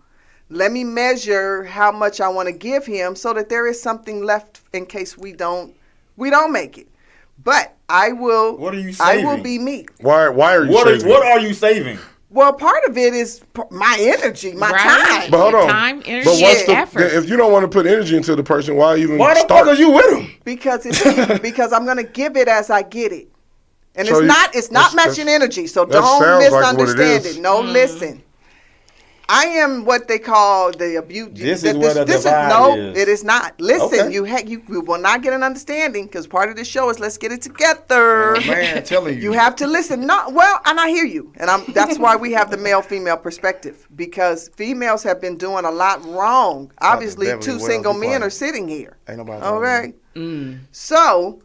Let me measure how much I want to give him so that there is something left in case we don't make it. But I will. What are you I will saving? be me. Why are you saving? What are you saving? Well, part of it is my energy, my Right. time. But hold on. Time, energy, but what's the effort. if you don't want to put energy into the person, why even Why the start? fuck are you with him? Because because I'm gonna give it as I get it, and So it's not that's- matching energy. So that don't sounds like what it misunderstand is. it. No, listen. I am what they call the abuse. This is where the divide is. It is not. Listen, Okay. you will not get an understanding because part of this show is let's get it together. Oh, man, telling you. You have to listen. No, well, and I hear you, and that's why we have the male-female perspective because females have been doing a lot wrong. Obviously, Beverly two Wells, single be men quiet. are sitting here. Ain't nobody All talking right. So,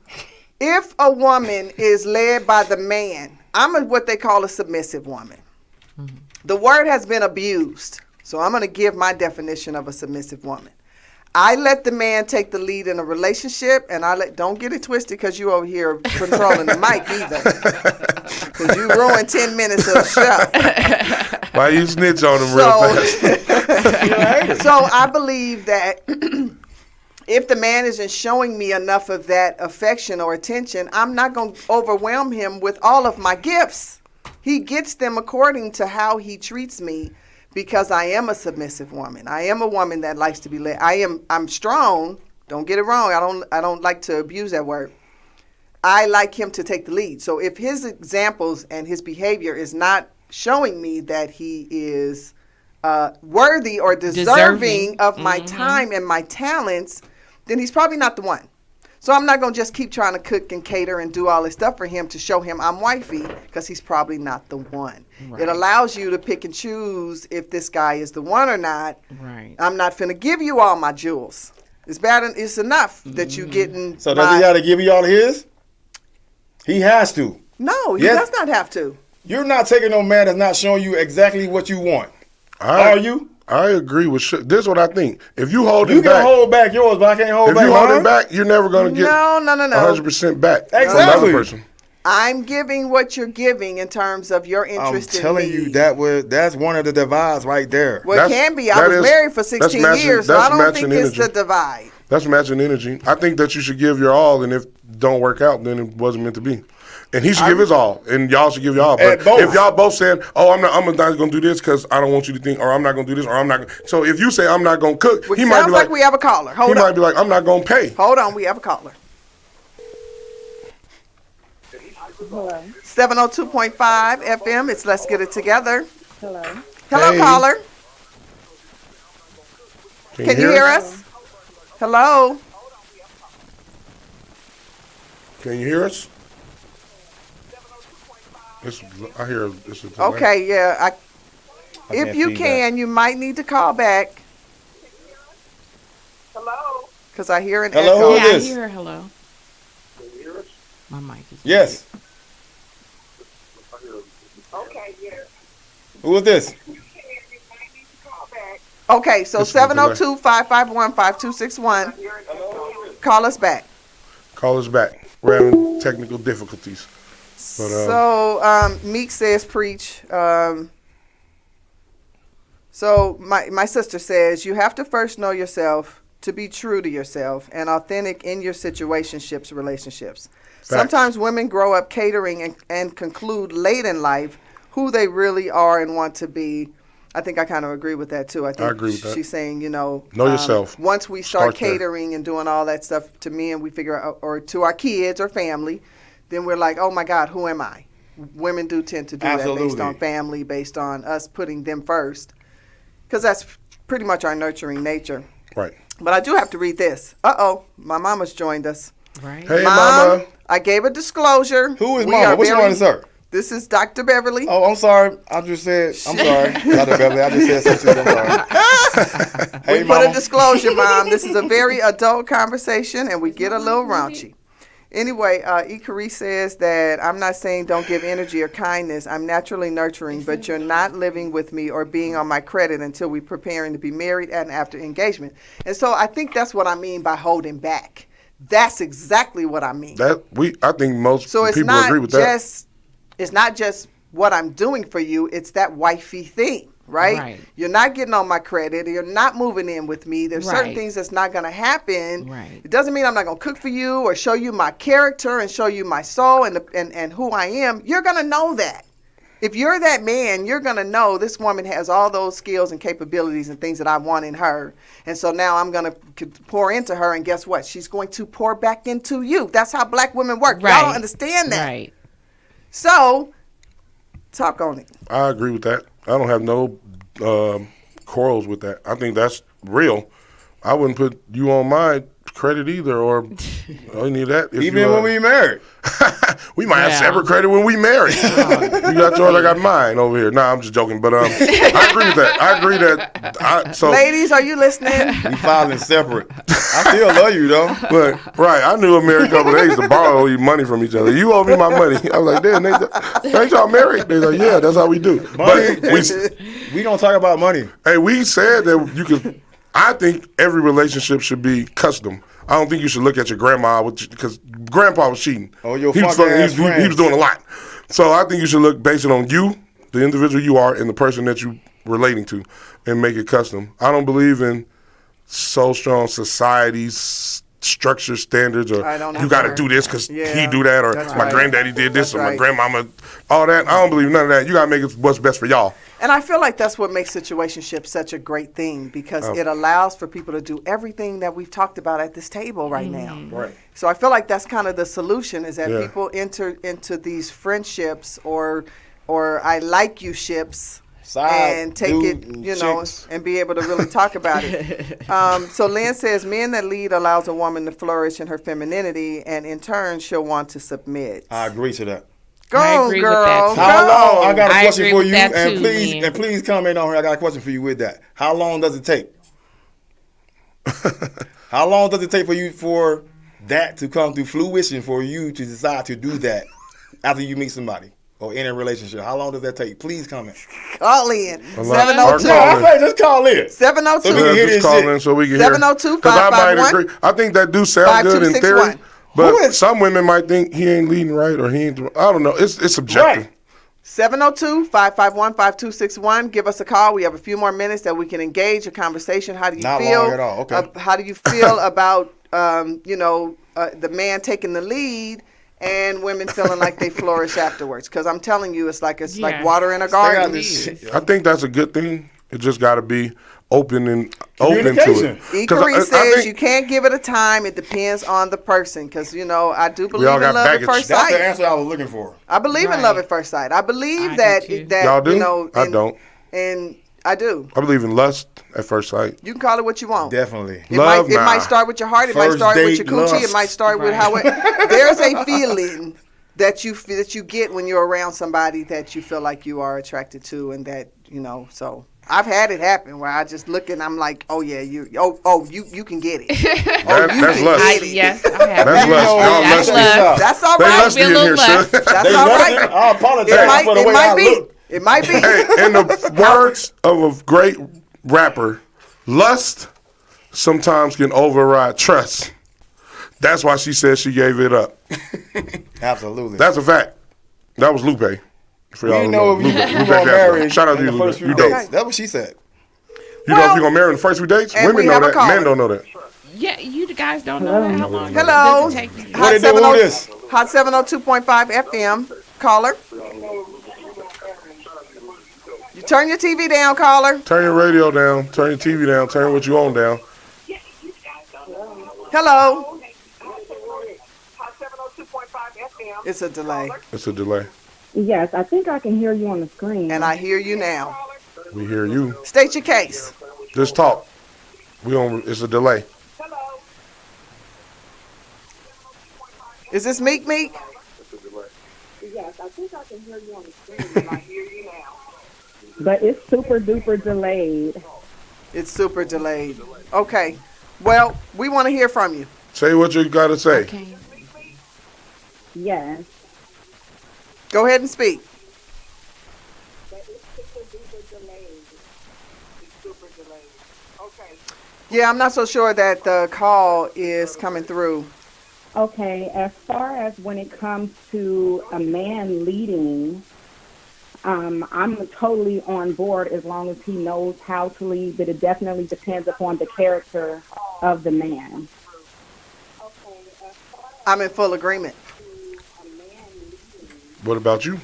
if a woman is led by the man, what they call a submissive woman. The word has been abused, so I'm going to give my definition of a submissive woman. I let the man take the lead in a relationship, and don't get it twisted because you over here controlling the mic either, because you ruined 10 minutes of the show. Why you snitch on them real fast? So I believe that if the man isn't showing me enough of that affection or attention, I'm not going to overwhelm him with all of my gifts. He gets them according to how he treats me because I am a submissive woman. I am a woman that likes to be led. I'm strong. Don't get it wrong. I don't like to abuse that word. I like him to take the lead. So if his examples and his behavior is not showing me that he is worthy or deserving of my time and my talents, then he's probably not the one. So I'm not going to just keep trying to cook and cater and do all this stuff for him to show him I'm wifey, because he's probably not the one. Right. It allows you to pick and choose if this guy is the one or not. Right. I'm not finna give you all my jewels. It's bad. It's enough that you getting. So does he have to give you all of his? He has to. No, he does not have to. You're not taking no man that's not showing you exactly what you want. Are you? I agree with this is what I think. If you hold it back. You can hold back yours, but I can't hold back mine. If you hold it back, you're never going to get 100% back exactly. from another person. I'm giving what you're giving in terms of your interest in me. I'm telling you, that's one of the divides right there. Well, it can be. I was married for 16 years, so I don't think it's the divide. That's matching energy. I think that you should give your all, and if it don't work out, then it wasn't meant to be. And he should give his all, and y'all should give y'all. But if y'all both saying, "Oh, I'm not going to do this because I don't want you to think," or "I'm not going to do this," or "I'm not," so if you say, "I'm not going to cook," he might be like, we have a caller. He might be like, "I'm not going to pay." Hold on, we have a caller. Hello. 702.5 FM. It's Let's Get It Together. Hello. Hello, hey. caller. Can you hear us? Hello. Can you hear us? I hear this. Okay, yeah. If you can, you might need to call back. Hello. Because I hear an hello, echo. who is Yeah, I this? hear hello. Can you hear us? My mic is. Yes. Okay, yes. Who is this? Okay, so 702-551-5261. Call us back. Call us back. We're having technical difficulties. But, so Meek says preach. So my sister says you have to first know yourself to be true to yourself and authentic in your relationships. Facts. Sometimes women grow up catering and conclude late in life who they really are and want to be. I think I kind of agree with that too. I agree with that. She's saying, know yourself. Once we start catering and doing all that stuff to men, we figure out, or to our kids or family, then we're like, oh my God, who am I? Women do tend to do that based on family, based on us putting them first, because that's pretty much our nurturing nature. Right. But I do have to read this. My mama's joined us. Right. Hey, Mama. I gave a disclosure. Who is Mama? Which one is her? This is Dr. Beverly. Oh, I'm sorry. I'm sorry. Dr. Beverly, I just said something. I'm sorry. Hey, we put a disclosure, Mom. This is a very adult conversation, and we get a little raunchy. Anyway, Ikari says that I'm not saying don't give energy or kindness. I'm naturally nurturing, but you're not living with me or being on my credit until we're preparing to be married and after engagement. And so I think that's what I mean by holding back. That's exactly what I mean. I think most people agree with that. It's not just what I'm doing for you. It's that wifey thing, right? You're not getting on my credit. You're not moving in with me. There's certain things that's not going to happen. Right. It doesn't mean I'm not going to cook for you or show you my character and show you my soul and who I am. You're going to know that. If you're that man, you're going to know this woman has all those skills and capabilities and things that I want in her. And so now I'm going to pour into her, and guess what? She's going to pour back into you. That's how black women work. Y'all don't understand that. Right. So, talk on it. I agree with that. I don't have no quarrels with that. I think that's real. I wouldn't put you on my credit either, or any of that. Even when we married. We might have separate credit when we married. You got yours, I got mine over here. Nah, I'm just joking, but I agree with that. I agree that. Ladies, are you listening? We filing separate. I still love you though. But I knew a married couple that used to borrow money from each other. You owe me my money. I was like, damn, ain't y'all married? They like, yeah, that's how we do. Money, but we don't talk about money. Hey, we said that you could. I think every relationship should be custom. I don't think you should look at your grandma because grandpa was cheating. Oh, your he was doing a lot. So I think you should look based it on you, the individual you are, and the person that you're relating to, and make it custom. I don't believe in so strong society's structure standards, or I don't you got to know. do this because Yeah, he do that, or that's my right. granddaddy did this, That's or my right. grandmama, all that. I don't believe none of that. You got to make it what's best for y'all. And I feel like that's what makes situationships such a great thing, because it allows for people to do everything that we've talked about at this table right now. Right. So I feel like that's kind of the solution, is that Yeah. people enter into these friendships or I like you ships Side and take dude it, and you know, chicks. and be able to really talk about it. So Lynn says, men that lead allows a woman to flourish in her femininity, and in turn, she'll want to submit. I agree to that. Go I on, agree with girl. that, too. How long? I Go. got a I question agree for with you, that and too, please, man. and please comment on here. I got a question for you with that. How long does it take? How long does it take for that to come to fruition for you to decide to do that after you meet somebody or in a relationship? How long does that take? Please comment. Call in. lot. 702. Call I in. say just call in. 702. So we can hear Just this call shit. in so we can hear. 702-551. 'Cause I might agree. I think that do sound good in theory, 5261. but Who is- some women might think he ain't leading right, or he ain't. I don't know. It's subjective. Right. 702-551-5261. Give us a call. We have a few more minutes that we can engage a conversation. How do you Not feel? long at all. Okay. How do you feel about the man taking the lead and women feeling like they flourish afterwards? Because I'm telling you, it's like Yeah. water in a Stay out garden. this shit. I think that's a good thing. It just got to be open to Communication. it. 'Cause Ikari I says think you can't give it a time. It depends on the person. Because, I do believe all in got love baggage. at first That's the sight. answer I was looking for. I believe in Right. love at first sight. I believe I that do too. that Y'all do? I and, don't. And I do. I believe in lust at first sight. You can call it what you want. Definitely. It Love, might nah. start with your heart. It might First start with your date, coochie. It lust. might start with Right. how it. There's a feeling that you get when you're around somebody that you feel like you are attracted to, and that So I've had it happen where I just look and I'm like, oh yeah, you can get it. That's lust. Yes, I have. That's lust. Y'all That's lusty. lust. That's all They right. lusty in Be a here, little sir. That's They all lusty? right. I apologize It might. for the It way might I be. look. It might be. Hey, in the words of a great rapper, lust sometimes can override trust. That's why she said she gave it up. Absolutely. That's a fact. That was Lupe. For y'all We who know if you Lupe gonna Jasper. marry Shout out to in you, the Lupe. first few You dates. dope. That's what she said. You know if you're gonna marry in the first few dates? And Women we know have a that. caller. Men don't know that. Yeah, you guys don't know that. How long Hello. does it take you? What they do with this? Hot 702.5 FM. Caller. You turn your TV down, caller. Turn your radio down. Turn your TV down. Turn what you own down. Hello. Hot 702.5 FM. It's a delay. It's a delay. Yes, I think I can hear you on the screen. And I hear you now. We hear you. State your case. Just talk. It's a delay. Hello. Is this Meek Meek? Yes, I think I can hear you on the screen. And I hear you now. But it's super duper delayed. It's super delayed. Okay. Well, we want to hear from you. Say what you gotta say. Okay. Yes. Go ahead and speak. But it's super duper delayed. It's super delayed. Okay. Yeah, I'm not so sure that the call is coming through. Okay, as far as when it comes to a man leading, I'm totally on board as long as he knows how to lead, but it definitely depends upon the character of the man. I'm in full agreement. What about you?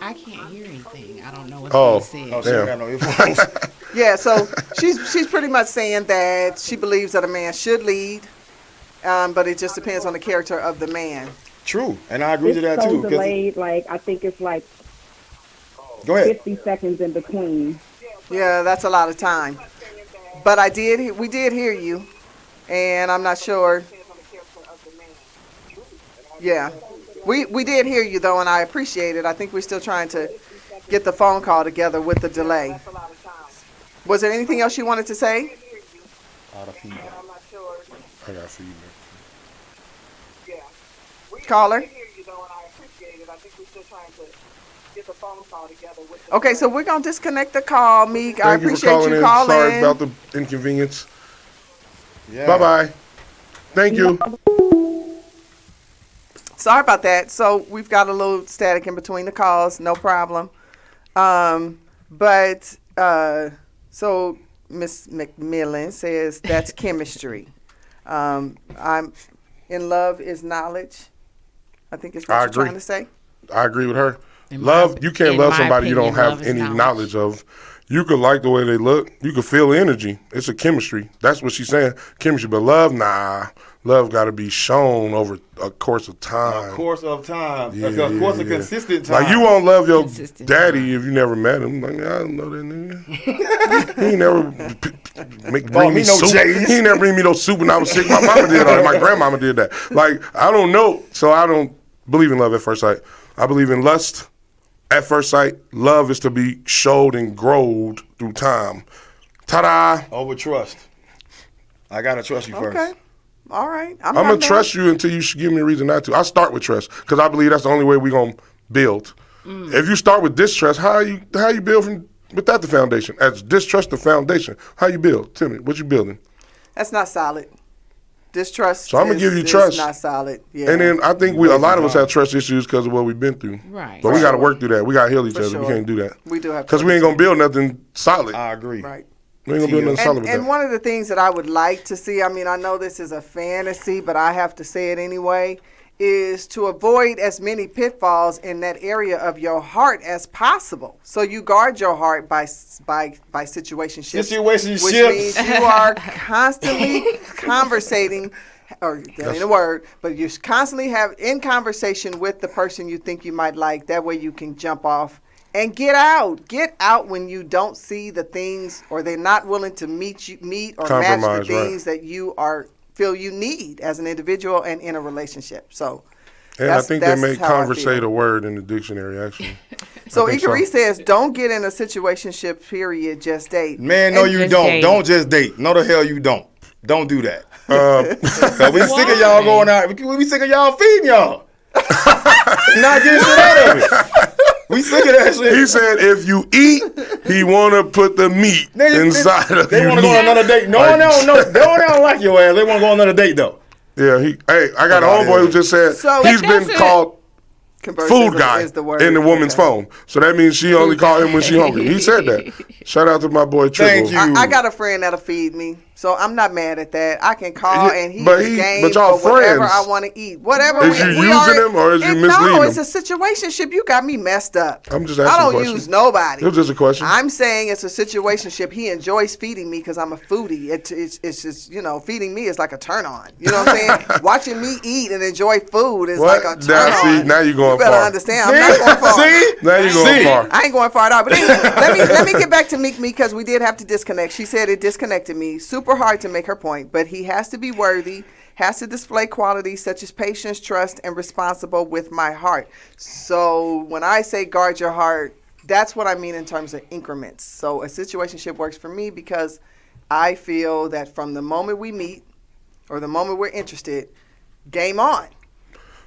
I can't hear anything. I don't know what's Oh. being Oh, said. she Damn. ain't got no earphones. Yeah, so she's pretty much saying that she believes that a man should lead, but it just depends on the character of the man. True, and I agree It's to that so too. 'Cause delayed, like I think it's like go ahead. 50 seconds in between. Yeah, that's a lot of time. But we did hear you, and I'm not sure. Yeah, we did hear you though, and I appreciate it. I think we're still trying to get the phone call together with the delay. That's a lot of time. Was there anything else you wanted to say? Out of feedback. I'm not sure. I got feedback. Yeah. Caller? We hear you though, and I appreciate it. I think we're still trying to get the phone call together with the Okay, so we're gonna disconnect the call, Meek. I Thank you for appreciate calling you in. calling. Sorry about the inconvenience. Yeah. Bye-bye. Thank you. Sorry about that. So we've got a little static in between the calls. No problem. So Miss McMillan says that's chemistry. I'm in love is knowledge. I think it's what I you're agree. trying to say. I agree with her. In Love, my- you can't in love my somebody you don't opinion, love have is any knowledge of. You could like the way they look. You could feel energy. It's a chemistry. That's what she's saying. Chemistry. But love, nah. Love got to be shown over a course of time. A course of time. Yeah, a course of yeah. consistent time. Like, you won't love your Consistent daddy time. if you never met him. Like, I don't know that nigga. He ain't never bring Bought me me no soup. J's. He ain't never bring me no soup when I was sick. My mama did all that. My grandmama did that. Like, I don't know. So I don't believe in love at first sight. I believe in lust at first sight. Love is to be showed and growed through time. Ta-da. Over trust. I gotta trust you first. Okay. All right. I'm going to trust you until you give me a reason not to. I start with trust because I believe that's the only way we're going to build. If you start with distrust, how you build from without the foundation? As distrust the foundation, how you build? Tell me, what you building? That's not solid. Distrust. So I'm gonna give you is trust. Not solid. Yeah. And then I think a lot of us have trust issues because of what we've been through. Right. But we got to work through that. We got to heal each For other. sure. We can't do that. We do have to Because we ain't going to build nothing solid. I agree. right. We ain't going to build nothing solid with And that. one of the things that I would like to see, I mean, I know this is a fantasy, but I have to say it anyway, is to avoid as many pitfalls in that area of your heart as possible. So you guard your heart by situationships. Situationships. Which means you are constantly conversating, or that ain't a word, but you're constantly in conversation with the person you think you might like. That way you can jump off and get out. Get out when you don't see the things, or they're not willing to meet or match the Compromise, right. things that you feel you need as an individual and in a relationship. So, And I think they that's make how I conversate feel. a word in the dictionary, actually. So I think Ikari so. says, don't get in a situationship, period, just date. Man, no, And you just don't. date. Don't just date. No, the hell you don't. Don't do that. Cause we sick of y'all Why? going out. We sick of y'all feeding y'all. Not getting shit out of it. We sick of that shit. He said if you eat, he want to put the meat inside of They you. want to go on another date. No, Like- they don't like your ass. They want to go on another date though. Yeah, I got a Fuck outta homeboy here. who just said So- he's But been that's called Conversing food guy is the word. in the woman's Okay. phone. So that means she only call him when she hungry. He said that. Shout out to my boy Triple. Thank you. I got a friend that'll feed me, so I'm not mad at that. I can call Yeah, and but is game but y'all for whatever friends. I want to eat. Whatever. Is you using him or is you misleading No, him? it's a situationship. You got me messed up. I'm just I asking a don't question. use nobody. It was just a question. I'm saying it's a situationship. He enjoys feeding me because I'm a foodie. It's just, feeding me is like a turn on. You know what I'm saying? Watching me eat and enjoy food is What? like a turn Now, see, on. now you're going You better far. understand. I'm not going far. See? Now you're going far. I ain't going far at all. But anyway, let me get back to Meek because we did have to disconnect. She said it disconnected me. Super hard to make her point, but he has to be worthy, has to display qualities such as patience, trust, and responsible with my heart. So when I say guard your heart, that's what I mean in terms of increments. So a situationship works for me because I feel that from the moment we meet or the moment we're interested, game on.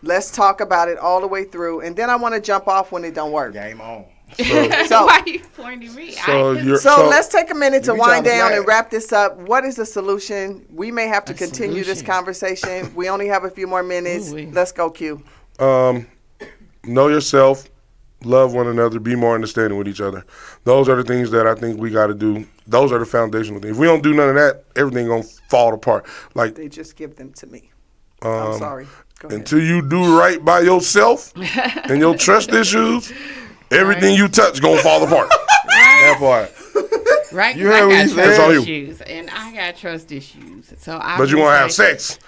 Let's talk about it all the way through, and then I want to jump off when it don't work. Game on. So- Why are you pointing me? So let's take a minute to be wind trying to down and flag. wrap this up. What is the solution? We may have to A continue this solution. conversation. We only have a few more minutes. Ooh-wee. Let's go, Q. Know yourself, love one another, be more understanding with each other. Those are the things that I think we got to do. Those are the foundational things. If we don't do none of that, everything gonna fall apart. Like They just give them to me. I'm sorry. Go ahead. until you do right by yourself and your trust issues, everything you touch gonna fall apart. That part. Right? You 'Cause heard I what got he said. trust That's all you. issues, and I got trust issues. So I. But you would want to have say- sex.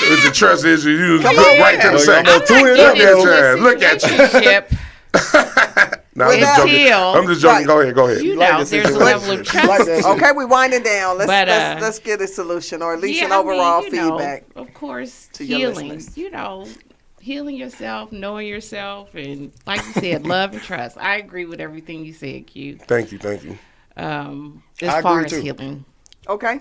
With your trust issues, you just look right to the Look, sex. I'm gonna tune it up, Get into yo. a Look at you. relationship. Nah, I'm just joking. Until- I'm just joking. Right. Go ahead. You like know, the there's a situation. level of You trust. like that shit. Okay, we winding down. But, Let's get a solution or at least Yeah, an I mean, overall you know, feedback. of course, to your healing. listeners. Healing yourself, knowing yourself, and like you said, love and trust. I agree with everything you said, Q. Thank you. As I far agree, as too. healing. Okay.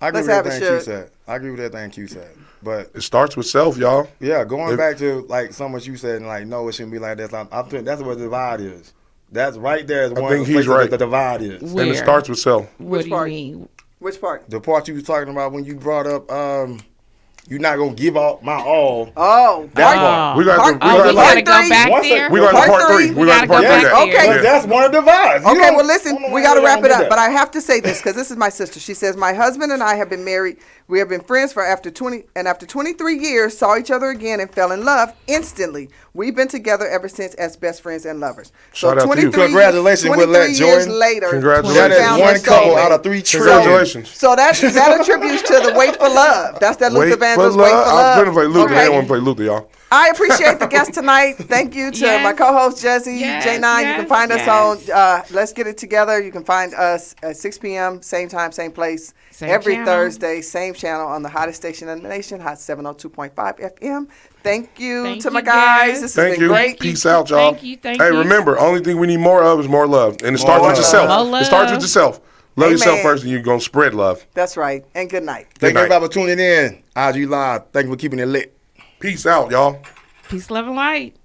I agree Let's with have it, everything Q Shug. said. I agree with everything Q said. But It starts with self, y'all. yeah, going If- back to like some what you said, and like no, it shouldn't be like this. I think that's what the divide is. That's right there. Is I one think of the he's places right. that the divide is. Where? And it starts with self. What Which do you part? mean? Which part? The part you was talking about when you brought up you're not gonna give out my all. Oh, That part- part. We got part- to. Oh, we gotta Part go three. back Once there. We got to Part part three. three. We got to gotta part go three. back that. there. Yeah. That's one of the divides. Okay, well, listen, we got to wrap it up, but I I have to say this because this is my sister. She says, my husband and I have been married. We have been friends for after 23 years, saw each other again and fell in love instantly. We've been together ever since as best friends and lovers. Shout out to you. Congratulations, 23 Willette years Jordan. later, Congratulations. That we is found one her couple soulmate. out of 3 trillion. Congratulations. So that attributes to the Wait for Love. That's that Luther Wait for Vandross, love. Wait for I was Love. going to play Luther. They Okay. don't want to play Luther, y'all. I appreciate the guest tonight. Thank you to Yes. my co-host Jesse, Yes, J9. You can yes, find us yes. on Let's Get It Together. You can find us at 6 p.m., same time, same place, Same every channel. Thursday, same channel on the hottest station in the nation, Hot 702.5 FM. Thank you Thank to my you, guys. guys. This has Thank been you. great. Peace out, y'all. Thank you, thank Hey, you. remember, only thing we need more of is more love. And it starts More with love. yourself. More It starts love. with yourself. Love yourself Amen. first, and you're going to spread love. That's right. And good night. Thank Good night. everybody for tuning in. IG Live. Thank you for keeping it lit. Peace out, y'all. Peace, love, and light.